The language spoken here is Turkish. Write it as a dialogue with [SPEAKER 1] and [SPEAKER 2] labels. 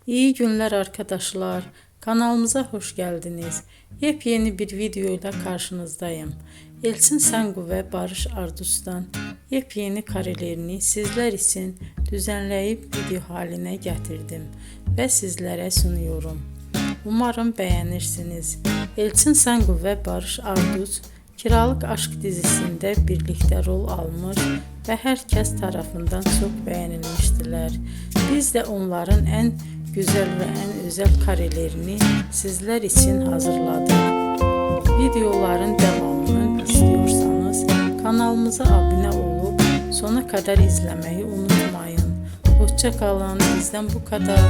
[SPEAKER 1] İyi günler arkadaşlar. Kanalımıza hoş geldiniz. Yepyeni bir video ile karşınızdayım. Elçin Sangu ve Barış Ardus'tan yepyeni karelerini sizler için düzenleyip video haline getirdim ve sizlere sunuyorum. Umarım beğenirsiniz. Elçin Sangu ve Barış Ardus Kiralık Aşk dizisinde birlikte rol almış ve herkes tarafından çok beğenilmiştiler. Biz de onların en güzel ve en özel karelerini sizler için hazırladık. Videoların devamını istiyorsanız kanalımıza abone olup sona kadar izlemeyi unutmayın. Hoşça kalın. Bizden bu kadar.